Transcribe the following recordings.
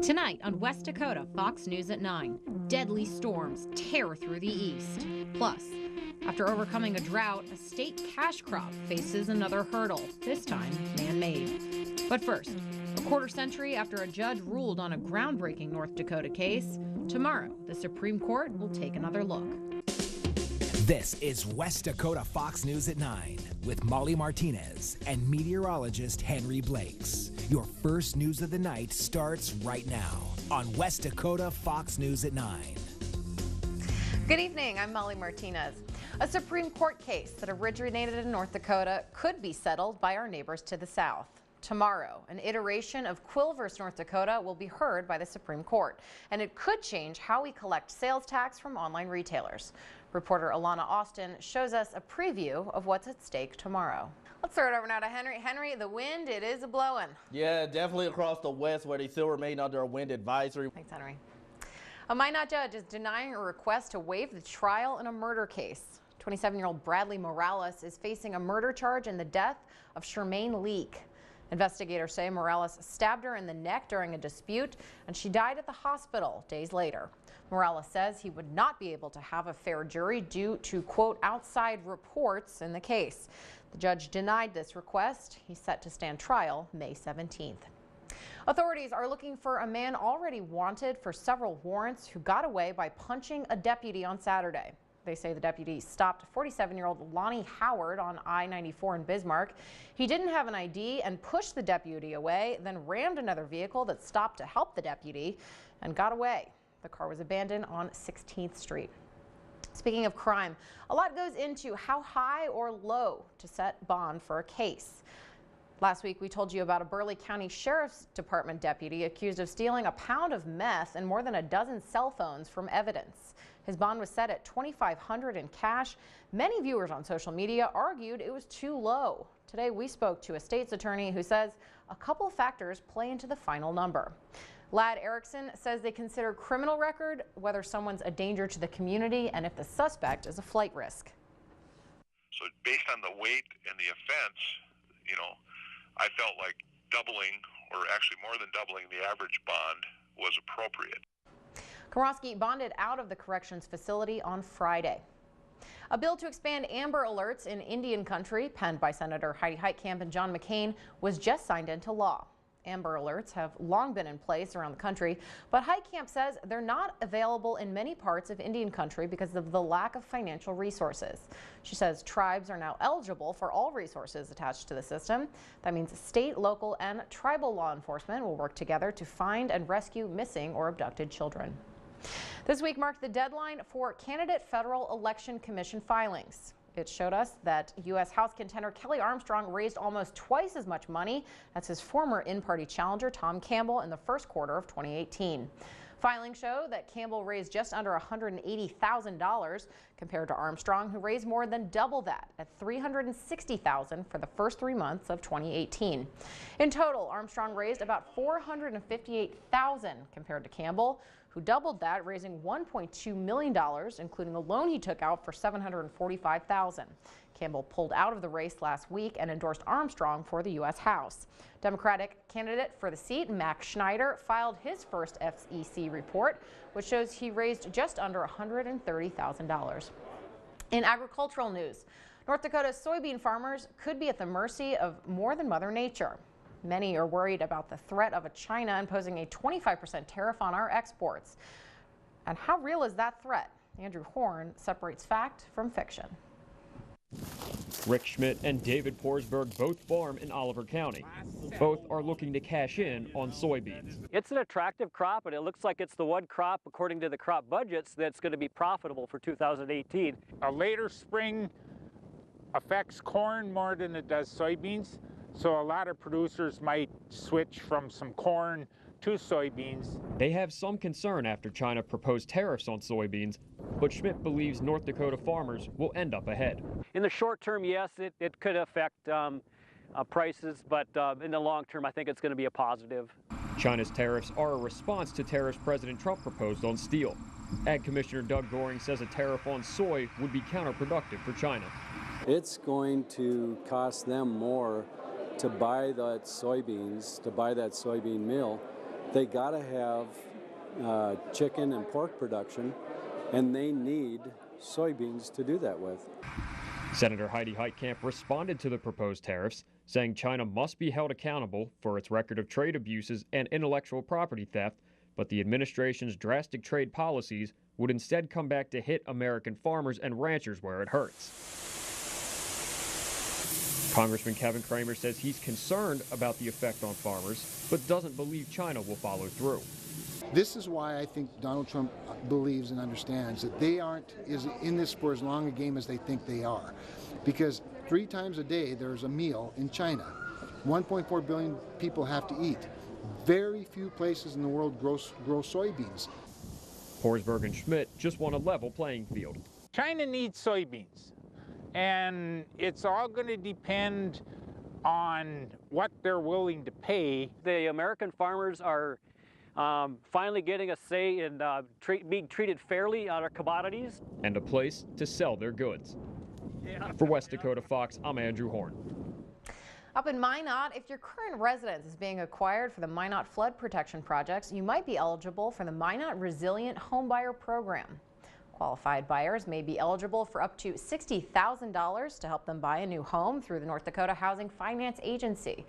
Tonight on West Dakota Fox News at 9, deadly storms tear through the east. Plus, after overcoming a drought, a state cash crop faces another hurdle, this time man-made. But first, a quarter century after a judge ruled on a groundbreaking North Dakota case, tomorrow the Supreme Court will take another look. This is West Dakota Fox News at 9 with Molly Martinez and meteorologist Henry Blakes. Your first news of the night starts right now on West Dakota Fox News at 9. Good evening, I'm Molly Martinez. A Supreme Court case that originated in North Dakota could be settled by our neighbors to the south. Tomorrow, an iteration of Quill v. North Dakota will be heard by the Supreme Court, and it could change how we collect sales tax from online retailers. Reporter Alana Austin shows us a preview of what's at stake tomorrow. Let's throw it over now to Henry. Henry, the wind, it is a-blowing. Yeah, definitely across the west where they still remain under a wind advisory. Thanks, Henry. A Minot judge is denying a request to waive the trial in a murder case. 27-year-old Bradley Morales is facing a murder charge in the death of Charmaine Leak. Investigators say Morales stabbed her in the neck during a dispute, and she died at the hospital days later. Morales says he would not be able to have a fair jury due to, quote, outside reports in the case. The judge denied this request. He's set to stand trial May 17th. Authorities are looking for a man already wanted for several warrants who got away by punching a deputy on Saturday. They say the deputy stopped 47-year-old Lonnie Howard on I-94 in Bismarck. He didn't have an ID and pushed the deputy away, then rammed another vehicle that stopped to help the deputy and got away. The car was abandoned on 16th Street. Speaking of crime, a lot goes into how high or low to set bond for a case. Last week, we told you about a Burleigh County Sheriff's Department deputy accused of stealing a pound of meth and more than a dozen cell phones from evidence. His bond was set at $2,500 in cash. Many viewers on social media argued it was too low. Today, we spoke to a state's attorney who says a couple of factors play into the final number. Ladd Erickson says they consider criminal record, whether someone's a danger to the community, and if the suspect is a flight risk. So based on the weight and the offense, I felt like doubling, or actually more than doubling, the average bond was appropriate. Kowalski bonded out of the corrections facility on Friday. A bill to expand Amber Alerts in Indian Country, penned by Senator Heidi Heitkamp and John McCain, was just signed into law. Amber Alerts have long been in place around the country, but Heitkamp says they're not available in many parts of Indian Country because of the lack of financial resources. She says tribes are now eligible for all resources attached to the system. That means state, local, and tribal law enforcement will work together to find and rescue missing or abducted children. This week marked the deadline for candidate Federal Election Commission filings. It showed us that U.S. House contender Kelly Armstrong raised almost twice as much money as his former in-party challenger Tom Campbell in the first quarter of 2018. Filings show that Campbell raised just under $180,000 compared to Armstrong, who raised more than double that at $360,000 for the first 3 months of 2018. In total, Armstrong raised about $458,000 compared to Campbell, who doubled that, raising $1.2 million, including a loan he took out for $745,000. Campbell pulled out of the race last week and endorsed Armstrong for the U.S. House. Democratic candidate for the seat, Max Schneider, filed his first FEC report, which shows he raised just under $130,000. In agricultural news, North Dakota's soybean farmers could be at the mercy of more than Mother Nature. Many are worried about the threat of China imposing a 25% tariff on our exports. And how real is that threat? Andrew Horn separates fact from fiction. Rick Schmidt and David Forsberg both farm in Oliver County. Both are looking to cash in on soybeans. It's an attractive crop, and it looks like it's the one crop, according to the crop budgets, that's going to be profitable for 2018. A later spring affects corn more than it does soybeans. So a lot of producers might switch from some corn to soybeans. They have some concern after China proposed tariffs on soybeans, but Schmidt believes North Dakota farmers will end up ahead. In the short term, yes, it could affect prices, but in the long term, I think it's going to be a positive. China's tariffs are a response to tariffs President Trump proposed on steel. Ag Commissioner Doug Goring says a tariff on soy would be counterproductive for China. It's going to cost them more to buy that soybeans, to buy that soybean meal, They got to have chicken and pork production, and they need soybeans to do that with. Senator Heidi Heitkamp responded to the proposed tariffs, saying China must be held accountable for its record of trade abuses and intellectual property theft, but the administration's drastic trade policies would instead come back to hit American farmers and ranchers where it hurts. Congressman Kevin Cramer says he's concerned about the effect on farmers, but doesn't believe China will follow through. This is why I think Donald Trump believes and understands that they aren't in this for as long a game as they think they are. Because 3 times a day there's a meal in China. 1.4 billion people have to eat. Very few places in the world grow soybeans. Horsberg and Schmidt just want a level playing field. China needs soybeans, and it's all going to depend on what they're willing to pay. The American farmers are finally getting a say in being treated fairly on our commodities. And a place to sell their goods. For West Dakota Fox, I'm Andrew Horn. Up in Minot, if your current residence is being acquired for the Minot flood protection projects, you might be eligible for the Minot Resilient Homebuyer Program. Qualified buyers may be eligible for up to $60,000 to help them buy a new home through the North Dakota Housing Finance Agency.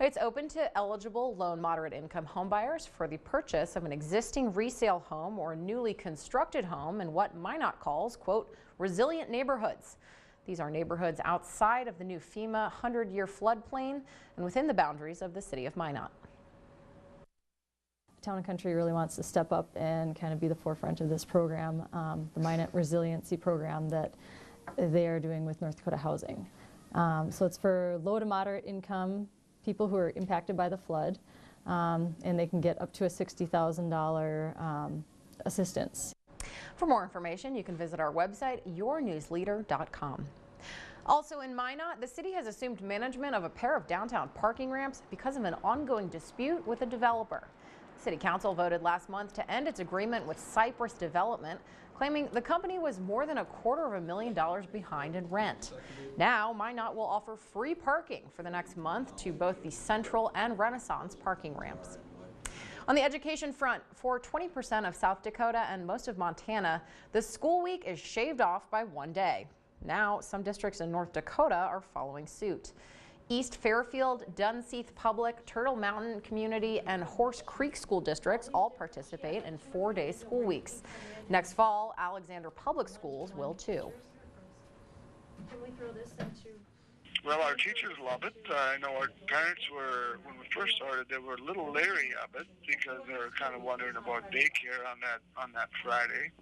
It's open to eligible low and moderate income homebuyers for the purchase of an existing resale home or newly constructed home in what Minot calls, quote, resilient neighborhoods. These are neighborhoods outside of the new FEMA 100-year floodplain and within the boundaries of the city of Minot. Town & Country really wants to step up and kind of be the forefront of this program, the Minot Resiliency Program that they are doing with North Dakota Housing. So it's for low to moderate income people who are impacted by the flood, and they can get up to a $60,000 assistance. For more information, you can visit our website, yournewsleader.com. Also in Minot, the city has assumed management of a pair of downtown parking ramps because of an ongoing dispute with a developer. City Council voted last month to end its agreement with Cypress Development, claiming the company was more than $250,000 behind in rent. Now, Minot will offer free parking for the next month to both the Central and Renaissance parking ramps. On the education front, for 20% of South Dakota and most of Montana, the school week is shaved off by 1 day. Now, some districts in North Dakota are following suit. East Fairfield, Dunseith Public, Turtle Mountain Community, and Horse Creek school districts all participate in 4-day school weeks. Next fall, Alexander Public Schools will too. Can we throw this into? Well, our teachers love it. I know our parents were, when we first started, they were a little leery of it because they were kind of wondering about daycare on that Friday.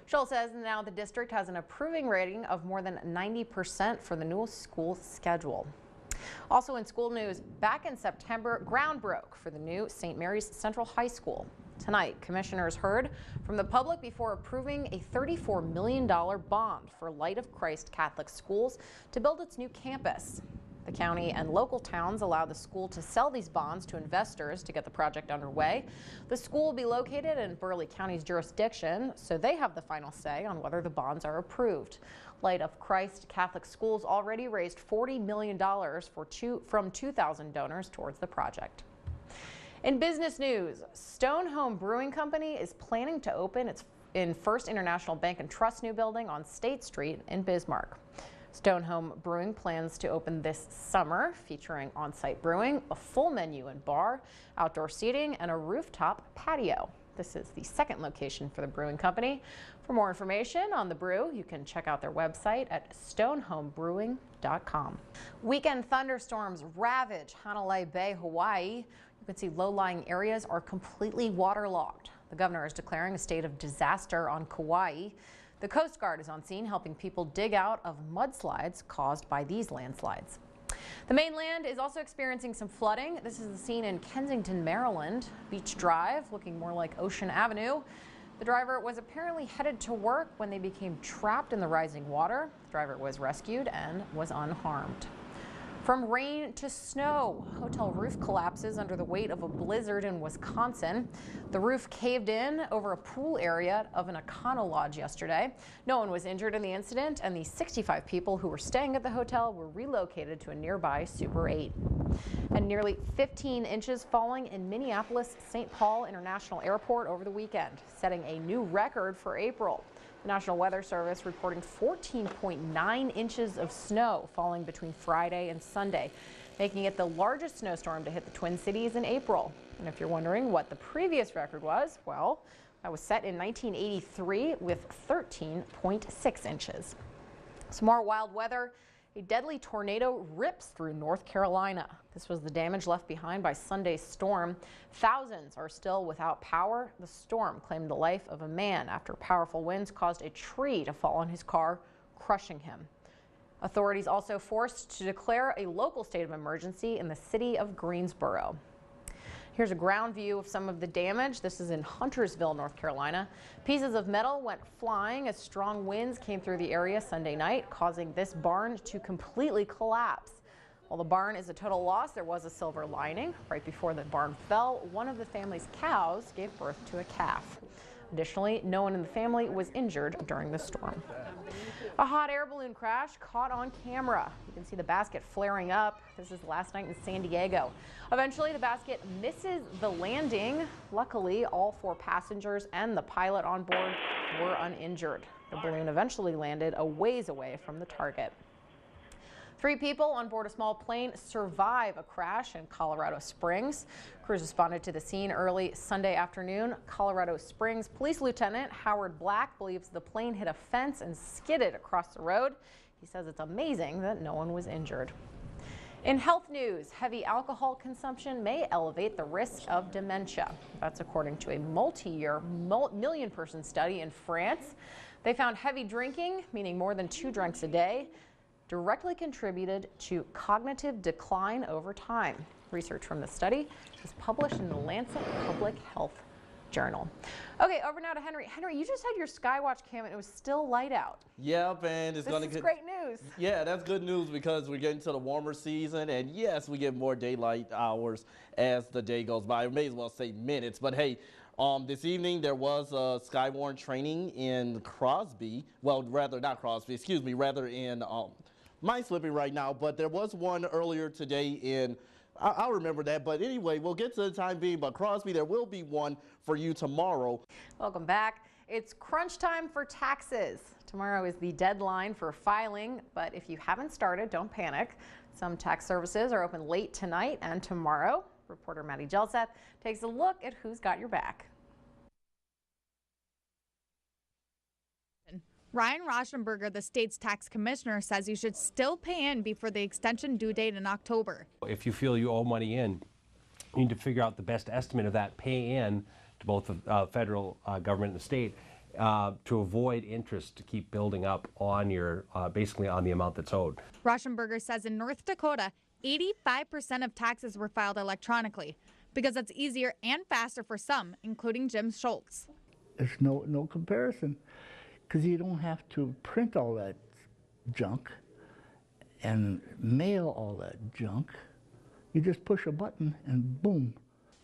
Scholl says now the district has an approving rating of more than 90% for the new school schedule. Also in school news, back in September, ground broke for the new St. Mary's Central High School. Tonight, commissioners heard from the public before approving a $34 million bond for Light of Christ Catholic Schools to build its new campus. The county and local towns allow the school to sell these bonds to investors to get the project underway. The school will be located in Burleigh County's jurisdiction, so they have the final say on whether the bonds are approved. Light of Christ Catholic Schools already raised $40 million from 2,000 donors towards the project. In business news, Stone Home Brewing Company is planning to open its First International Bank and Trust new building on State Street in Bismarck. Stone Home Brewing plans to open this summer, featuring on-site brewing, a full menu and bar, outdoor seating, and a rooftop patio. This is the second location for the brewing company. For more information on the brew, you can check out their website at stonehomebrewing.com. Weekend thunderstorms ravage Hanalei Bay, Hawaii. You can see low-lying areas are completely waterlogged. The governor is declaring a state of disaster on Kauai. The Coast Guard is on scene helping people dig out of mudslides caused by these landslides. The mainland is also experiencing some flooding. This is the scene in Kensington, Maryland. Beach Drive looking more like Ocean Avenue. The driver was apparently headed to work when they became trapped in the rising water. The driver was rescued and was unharmed. From rain to snow, hotel roof collapses under the weight of a blizzard in Wisconsin. The roof caved in over a pool area of an Econo Lodge yesterday. No one was injured in the incident, and the 65 people who were staying at the hotel were relocated to a nearby Super 8. And nearly 15 inches falling in Minneapolis-St. Paul International Airport over the weekend, setting a new record for April. The National Weather Service reporting 14.9 inches of snow falling between Friday and Sunday, making it the largest snowstorm to hit the Twin Cities in April. And if you're wondering what the previous record was, well, that was set in 1983 with 13.6 inches. Some more wild weather. A deadly tornado rips through North Carolina. This was the damage left behind by Sunday's storm. Thousands are still without power. The storm claimed the life of a man after powerful winds caused a tree to fall on his car, crushing him. Authorities also forced to declare a local state of emergency in the city of Greensboro. Here's a ground view of some of the damage. This is in Huntersville, North Carolina. Pieces of metal went flying as strong winds came through the area Sunday night, causing this barn to completely collapse. While the barn is a total loss, there was a silver lining. Right before the barn fell, one of the family's cows gave birth to a calf. Additionally, no one in the family was injured during the storm. A hot air balloon crash caught on camera. You can see the basket flaring up. This is last night in San Diego. Eventually, the basket misses the landing. Luckily, all 4 passengers and the pilot on board were uninjured. The balloon eventually landed a ways away from the target. 3 people on board a small plane survive a crash in Colorado Springs. Crews responded to the scene early Sunday afternoon. Colorado Springs Police Lieutenant Howard Black believes the plane hit a fence and skidded across the road. He says it's amazing that no one was injured. In health news, heavy alcohol consumption may elevate the risk of dementia. That's according to a multi-year, million-person study in France. They found heavy drinking, meaning more than 2 drinks a day, directly contributed to cognitive decline over time. Research from the study is published in the Lancet Public Health Journal. Okay, over now to Henry. Henry, you just had your Skywatch cam and it was still light out. Yep, and it's This is great news. Yeah, that's good news because we're getting to the warmer season, and yes, we get more daylight hours as the day goes by. I may as well say minutes, but hey, this evening there was a Skywarn training in Crosby. Well, rather not Crosby, excuse me, rather in mind slipping right now, but there was one earlier today in, I'll remember that, but anyway, we'll get to the time being, but Crosby, there will be one for you tomorrow. Welcome back. It's crunch time for taxes. Tomorrow is the deadline for filing, but if you haven't started, don't panic. Some tax services are open late tonight and tomorrow. Reporter Maddie Gelseth takes a look at who's got your back. Ryan Rauschenberger, the state's tax commissioner, says you should still pay in before the extension due date in October. If you feel you owe money in, you need to figure out the best estimate of that pay in to both the federal government and the state to avoid interest to keep building up on your, basically on the amount that's owed. Rauschenberger says in North Dakota, 85% of taxes were filed electronically because it's easier and faster for some, including Jim Schultz. There's no comparison, because you don't have to print all that junk and mail all that junk. You just push a button and boom.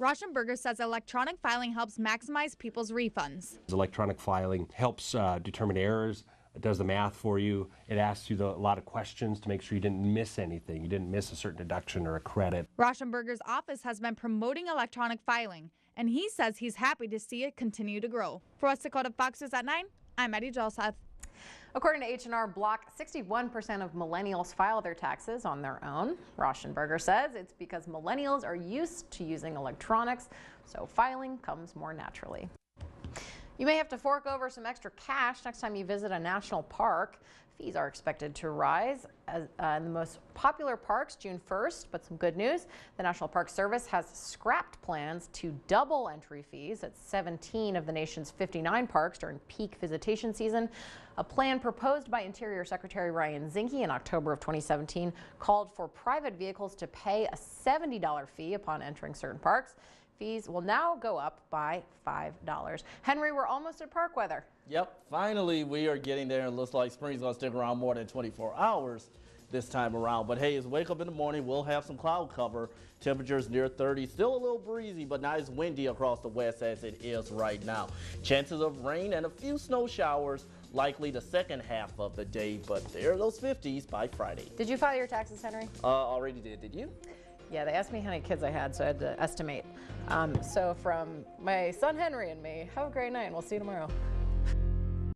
Rauschenberger says electronic filing helps maximize people's refunds. Electronic filing helps determine errors. It does the math for you. It asks you a lot of questions to make sure you didn't miss anything. You didn't miss a certain deduction or a credit. Rauschenberger's office has been promoting electronic filing, and he says he's happy to see it continue to grow. For West Dakota Fox News at 9, I'm Maddie Gelseth. According to H&R Block, 61% of millennials file their taxes on their own. Rauschenberger says it's because millennials are used to using electronics, so filing comes more naturally. You may have to fork over some extra cash next time you visit a national park. Fees are expected to rise in the most popular parks June 1st, but some good news. The National Park Service has scrapped plans to double entry fees at 17 of the nation's 59 parks during peak visitation season. A plan proposed by Interior Secretary Ryan Zinke in October of 2017 called for private vehicles to pay a $70 fee upon entering certain parks. Fees will now go up by $5. Henry, we're almost at park weather. Yep, finally we are getting there, and looks like spring's going to stick around more than 24 hours this time around. But hey, as we wake up in the morning, we'll have some cloud cover. Temperatures near 30, still a little breezy, but not as windy across the west as it is right now. Chances of rain and a few snow showers likely the second half of the day, but there are those 50s by Friday. Did you file your taxes, Henry? Already did you? Yeah, they asked me how many kids I had, so I had to estimate. So from my son Henry and me, have a great night, and we'll see you tomorrow.